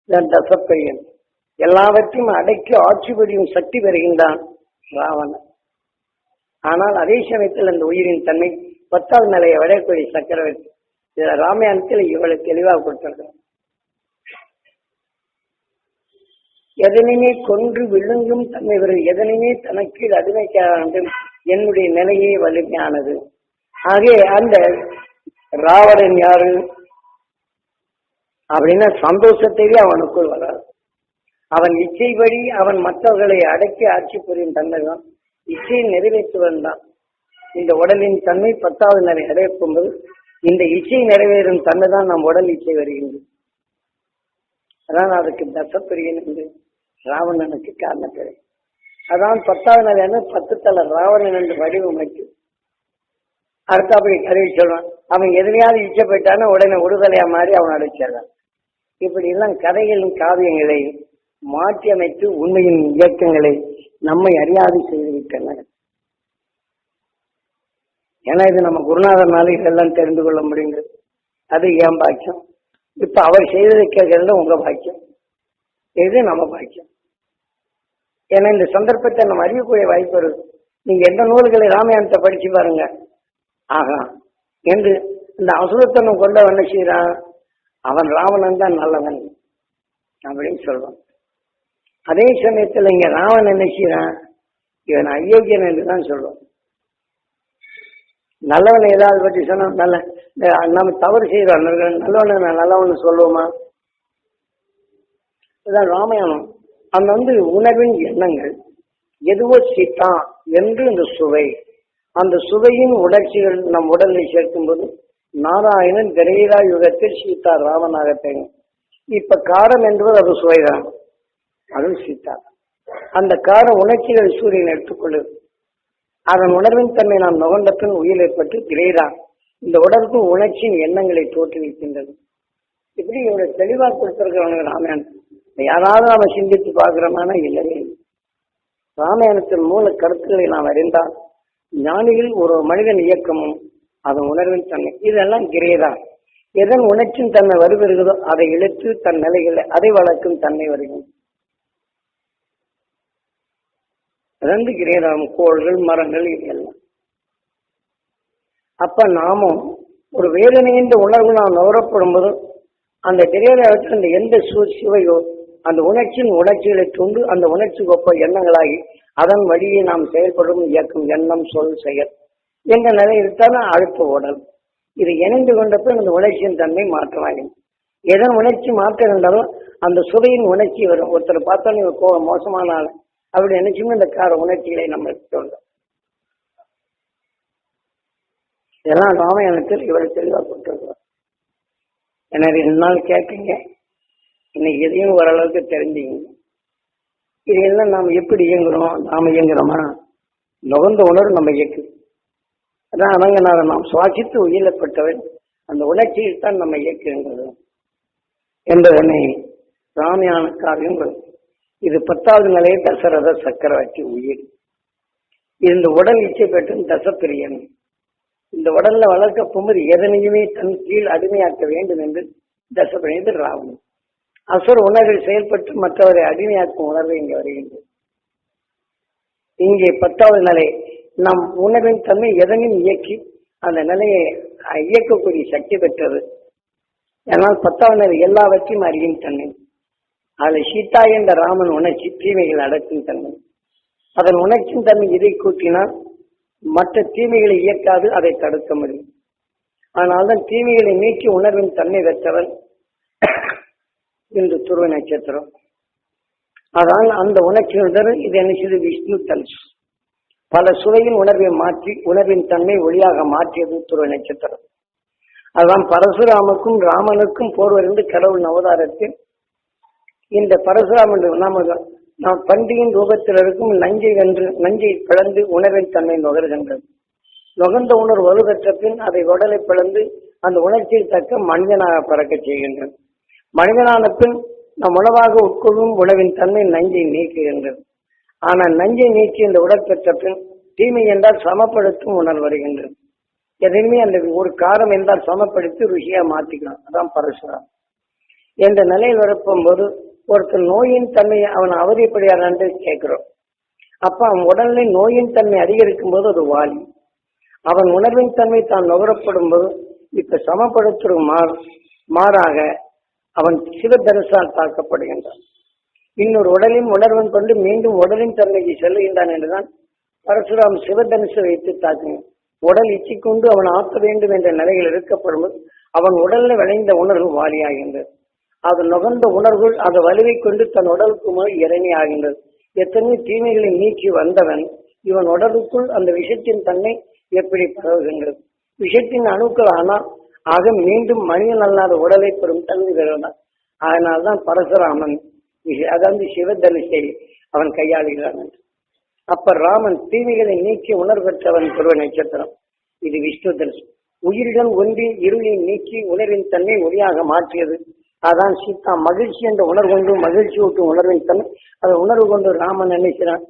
தசப்பையன் எல்லாவற்றையும் அடக்கி ஆட்சி புரியும் சக்தி பெறுகின்றான் ராவணன். ஆனால் அதே சமயத்தில் அந்த உயிரின் தன்மை 10வது நிலையை வடக்கூடிய சக்கரவர்த்தி. இதுல ராமாயணத்தில் இவளை தெளிவாக கொடுத்திருக்கிறார். எதனையுமே கொன்று விழுங்கும் தன்மை வருது, எதனையுமே தனக்கு அடிமைக்க வேண்டும், என்னுடைய நிலையே வலிமையானது. ஆகவே அந்த ராவணன் யாரு அப்படின்னா சந்தோஷத்தையே அவனுக்குள் வராது. அவன் இச்சைப்படி அவன் மற்றவர்களை அடக்கி ஆட்சி புரியும் தன்மை தான், இச்சையை நிறைவேற்றுவன் தான். இந்த உடலின் தன்மை 10வது நிலை அடையப்போது இந்த இச்சை நிறைவேறும் தன்மை தான் நம் உடல் இச்சை வருகின்றது. அதான் அதுக்கு தசப்பிரியன் என்று ராவணனுக்கு காரணப்பெயர். அதான் 10வது நிலை 10 தலை ராவணன் என்று வடிவமைக்கு. அடுத்தபடி கருவி சொல்றான், அவன் எதிரையாவது இச்சப்பட்டான உடனே விடுதலையா மாறி அவன் அடைச்சிடறான். இப்படி எல்லாம் கதைகளின் காவியங்களை மாற்றி அமைத்து உண்மையின் இயக்கங்களை நம்மை அறியாது செய்துவிட்டனர். ஏன்னா இது நம்ம குருநாதர்னால இதெல்லாம் தெரிந்து கொள்ள முடியுங்கிறது. அது ஏன் பாக்கியம். இப்ப அவர் செய்ததை கேட்கறதுல உங்க பாக்கியம், இது நம்ம பாக்கியம். ஏன்னா இந்த சந்தர்ப்பத்தை நம்ம அறியக்கூடிய வாய்ப்பு வருது. நீங்க எந்த நூல்களை ராமாயணத்தை படிச்சு பாருங்க. ஆகா என்று இந்த அசுரத்தனம் கொண்டவன் என்ன செய்யறான், அவன் ராவணன் தான் நல்லவன் அப்படின்னு சொல்றான். அதே சமயத்தில் இங்க ராவணன் என்ன செய்யறான், இவன் அயோக்கியன் என்று தான் சொல்றான். நல்லவனை ஏதாவது பற்றி சொன்னா நல்ல நம்ம தவறு செய்யறோம், நல்லவனை நான் நல்லவன்னு சொல்லுவோமா? இதுதான் ராமாயணம். அந்த உணர்வின் எண்ணங்கள் எதுவோ சீதா என்று இந்த சுவை, அந்த சுவையின் உணர்ச்சிகள் நம் உடலில் சேர்க்கும் போது நாராயணன் திரேதா யுகத்தில் சீதா ராமனாக தெரியும். இப்ப காரம் என்பது அது சுவைதான், அதுவும் சீதா. அந்த கார உணர்ச்சிகள் சூரியன் எடுத்துக்கொள்ளுது. அதன் உணர்வின் தன்மை நாம் நுகர்ந்த பின் உயிரை பற்றி திரேதா இந்த உடலுக்கும் உணர்ச்சியின் எண்ணங்களை தோற்றுவிக்கின்றது. இப்படி இவங்க தெளிவாக கொடுத்திருக்கிறவங்க ராமாயணம். யாராவது நாம சிந்தித்து பார்க்கிறோம்னா இல்லவே. ராமாயணத்தின் மூல கருத்துக்களை நாம் அறிந்தால் ஞானிகள் ஒரு மனிதன் இயக்கமும் அதன் உணர்வின் தன்மை இதெல்லாம் கிரேதா. எதன் உணர்ச்சியின் தன்மை வருகிறதோ அதை இழுத்து தன் நிலைகளை அதை வளர்க்கும் தன்மை வருகிறது. அதற்கு கிரேதாம் கோள்கள் மரங்கள் இதெல்லாம். அப்ப நாமும் ஒரு வேதனைன்ற உணர்வு நாம் நுகரப்படும் போது அந்த கிரேதாவத்தில் அந்த எந்த சுவையோ அந்த உணர்ச்சியின் உணர்ச்சிகளை தூண்டு அந்த உணர்ச்சிக்கு ஒப்ப எண்ணங்களாகி அதன் வழியை நாம் செயல்படும் இயக்கம் எண்ணம் சொல் செயல் என்ற நிலை இருந்தாலும் அழுத்த உடல் இது இணைந்து கொண்டப்ப இந்த உணர்ச்சியின் தன்மை மாற்றமாகும். எதன் உணர்ச்சி மாற்றம் இருந்தாலும் அந்த சுவையின் உணர்ச்சி வரும். ஒருத்தர் பார்த்தோன்னு மோசமான ஆள் அப்படி நினைச்சுமே இந்த கார உணர்ச்சிகளை நம்ம தோன்றும். இதெல்லாம் ராமாயணத்தில் இவர் தெளிவாக கொண்டிருக்கிறார். எனவே 2 நாள் கேட்குங்க, இன்னைக்கு எதையும் ஓரளவுக்கு தெரிஞ்சுங்க. இதெல்லாம் நாம் எப்படி இயங்குறோம், நாம இயங்குறோமா? நுகர்ந்த உணர்வு நம்ம இயக்குது. அதான் அனங்கநாதன் நாம் சுவாசித்து உயிரப்பட்டவன் அந்த உணர்ச்சியில் தான் நம்ம இயக்குகின்றது என்பதனை ராமாயண காவியம். இது 10வது நிலையை தசரத சக்கரவர்த்தி உயிர். இந்த உடல் இச்சை பெற்றும் தசப்பிரியன் இந்த உடல்ல வளர்க்க போகும்போது எதனையுமே தன் கீழ் அடிமையாக்க வேண்டும் என்று தசப்பிரியன் ராவணன். அசுர உணர்வில் செயல்பட்டு மற்றவரை அடிமையாக்கும் உணர்வு இங்கே வருகின்றது. இங்கே 10வது நிலை நம் உணர்வின் தன்மை எதனையும் இயக்கி அந்த நிலையை இயக்கக்கூடிய சக்தி பெற்றது. ஆனால் 10வது நிலை எல்லாவற்றையும் அறியும் தன்மை. அதில் சீதா என்ற ராமன் உணர்ச்சி தீமைகள் அடக்கும் தன்மை. அதன் உணர்ச்சியின் தன்மை இதை கூட்டினால் மற்ற தீமைகளை இயக்காது, அதை தடுக்க முடியும். ஆனால்தான் தீமைகளை நீக்கி உணர்வின் தன்மை பெற்றவன் இன்று துருவ நட்சத்திரம். அதனால் அந்த உணர்ச்சியுடன் இது என்ன செய்து விஷ்ணு தல் பல சுவையின் உணர்வை மாற்றி உணர்வின் தன்மை ஒளியாக மாற்றியது துருவ நட்சத்திரம். அதுதான் பரசுராமுக்கும் ராமனுக்கும் போர் வருந்து கடவுள் அவதாரத்தில் இந்த பரசுராமன் நாம் பண்டியின் ரூபத்தில் இருக்கும் நஞ்சை பிளந்து உணர்வின் தன்மை நுகர்கின்றது. நுகர்ந்த உணர்வு வலுப்பெற்ற பின் அதை உடலை பிளந்து அந்த உணர்ச்சியில் தக்க மனிதனாக பறக்க செய்கின்றது. மனிதனான பின் நம் உணவாக உட்கொள்ளும் உணவின் தன்மை நஞ்சை நீக்குகின்றது. ஆனால் நஞ்சை நீக்கி இந்த உடல் பெற்ற பின் தீமை என்றால் சமப்படுத்தும் உணர்வு வருகின்றது. எதையுமே அந்த ஒரு காரம் என்றால் சமப்படுத்தி ருசியா மாற்றிக்கலாம். அதான் பரசுராம். என்ற நிலையில் வரப்போகும்போது ஒருத்தர் நோயின் தன்மையை அவன் அவதிப்படியாரான்னு கேட்கிறோம். அப்ப அவன் உடல்ல நோயின் தன்மை அதிகரிக்கும் போது அது வாலி. அவன் உணர்வின் தன்மை தான் நுகரப்படும் போது இப்ப சமப்படுத்தும் மாறாக அவன் சிவதரிசால் தாக்கப்படுகின்றான். இன்னொரு உடலின் உணர்வன் கொண்டு மீண்டும் உடலின் தன்மைக்கு செல்லுகின்றான் என்றுதான் பரசுராம் சிவதனுசை வைத்து தாக்குங்க. உடல் இச்சை கொண்டு அவன் ஆக்க வேண்டும் என்ற நிலையில் இருக்கப்படும் அவன் உடல்ல விளைந்த உணர்வு வாலியாகின்றது. அது நுகர்ந்த உணர்வுகள் அதை வலுவை கொண்டு தன் உடலுக்கு மேல் இறங்கி ஆகின்றது. எத்தனையோ தீமைகளை நீக்கி வந்தவன் இவன் உடலுக்குள் அந்த விஷத்தின் தன்மை எப்படி பரவுகின்றது. விஷத்தின் அணுக்கள் ஆனால் ஆக மீண்டும் மனிதன் அல்லாத உடலை பெறும் தன்மை பெறுகிறான். அதனால்தான் பரசுராமன் அதாவது சிவதனுசை அவன் கையாளுகிறான். அப்ப ராமன் தீமைகளை நீக்கி உணர்வற்றவன் பருவ நட்சத்திரம். இது விஷ்ணு தனுசு. உயிருடன் ஒன்றி இருளை நீக்கி உணர்வின் தன்மை ஒளியாக மாற்றியது. அதான் சீதா மகிழ்ச்சி என்ற உணர்வு கொண்டு மகிழ்ச்சி ஊட்டும் உணர்வின் தன்மை அதை உணர்வு கொண்டு ராமன் நினைக்கிறான்.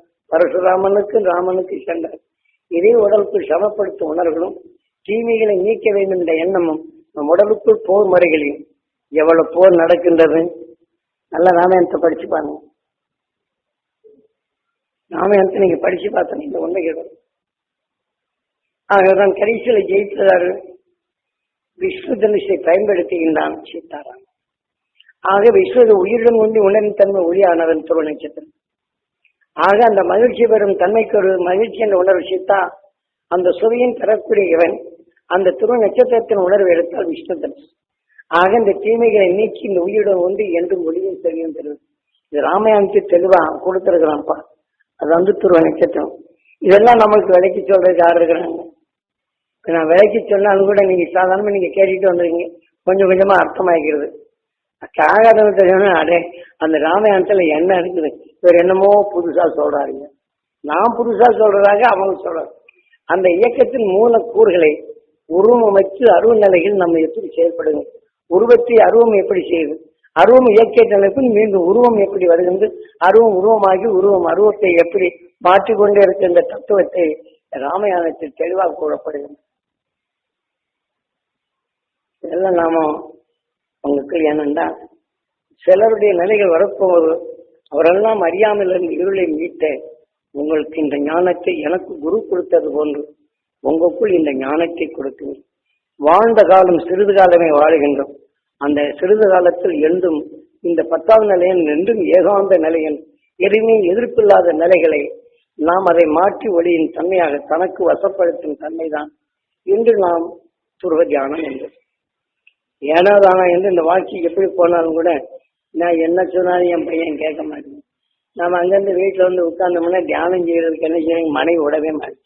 ராமனுக்கு சென்றார். இதே உடலுக்குள் சமப்படுத்தும் உணர்வுகளும் தீமைகளை நீக்க வேண்டும் என்ற எண்ணமும் நம் உடலுக்குள் போர் முறைகளையும் எவ்வளவு போர் நடக்கின்றது. நல்ல ராமாயணத்தை படிச்சு பாருங்க. ராமாயணத்தை நீங்க படிச்சு பார்த்தா இந்த உண்மைகள். ஆகதான் கடைசியில ஜெயித்ததாரு விஷ்ணு தனுஷை பயன்படுத்துகின்றான் சீதாராம். ஆக விஸ்வத உயிருடன் ஒன்றி உணர்வின் தன்மை ஒளியானவன் துருவ நட்சத்திரம். ஆக அந்த மகிழ்ச்சி பெறும் தன்மைக்கு ஒரு மகிழ்ச்சி என்ற உணர்வு சீதா அந்த சுவையின் பெறக்கூடிய இவன் அந்த துருவ நட்சத்திரத்தின் உணர்வு எடுத்தால் விஷ்ணு தனுஷ். ஆக இந்த தீமைகளை நீக்கி இந்த உயிருடன் ஒன்றி என்றும் ஒளியும் தெரியும் பெறுவது. இது ராமாயணத்தை தெளிவா கொடுத்திருக்கிறான்ப்பா. அது துருவ நட்சத்திரம். இதெல்லாம் நம்மளுக்கு விலைக்கு சொல்றதுக்கு யார் இருக்கிறாங்க? நான் விலைக்கு சொன்னாலும் கூட நீங்க சாதாரணமா நீங்க கேட்டுட்டு வந்துருக்கீங்க. கொஞ்சம் கொஞ்சமா அர்த்தமாகிறது. அடே அந்த ராமாயணத்துல என்ன இருக்குது, இவர் என்னமோ புதுசா சொல்றாருங்க. நான் புதுசா சொல்றதாக அவங்க சொல்றாரு. அந்த இயக்கத்தின் மூலக்கூறுகளை உருவம் அமைச்சு அருவ நிலைகள் நம்ம எப்படி செயல்படுங்க, உருவத்தை அருவம் எப்படி செய்யுது, அருவம் இயற்கை நிலைப்பு மீண்டும் உருவம் எப்படி வருகின்ற அருவம் உருவமாகி உருவம் அருவத்தை எப்படி மாற்றிக்கொண்டே இருக்கின்ற தத்துவத்தை ராமாயணத்தில் தெளிவாக கூறப்படுகிறது. இதெல்லாம் நாம உங்களுக்கு ஏனென்றா சிலருடைய நிலைகள் வரப்போவது அவரெல்லாம் அறியாமல் இருந்து இருளை மீட்ட உங்களுக்கு இந்த ஞானத்தை எனக்கு குரு கொடுத்தது போன்று உங்களுக்குள் இந்த ஞானத்தை கொடுக்குங்க. வாழ்ந்த காலம் சிறிது காலமே வாழுகின்றோம். அந்த சிறிது காலத்தில் என்றும் இந்த 10வது நிலையின் என்றும் ஏகாந்த நிலையின் எதுவுமே எதிர்ப்பில்லாத நிலைகளை நாம் அதை மாற்றி ஒளியின் தன்மையாக தனக்கு வசப்படுத்தும் தன்மைதான் இன்று நாம் துருவ தியானம் என்று ஏனாதானா என்று இந்த வாழ்க்கை எப்படி போனாலும் கூட நான் என்ன சொன்னாலும் என் பையன் கேட்க மாட்டேன். நம்ம அங்கிருந்து வீட்டுல வந்து உட்கார்ந்தோம்னா தியானம் செய்யறதுக்கு என்ன செய்ய மனைவி விடவே மாட்டேன்.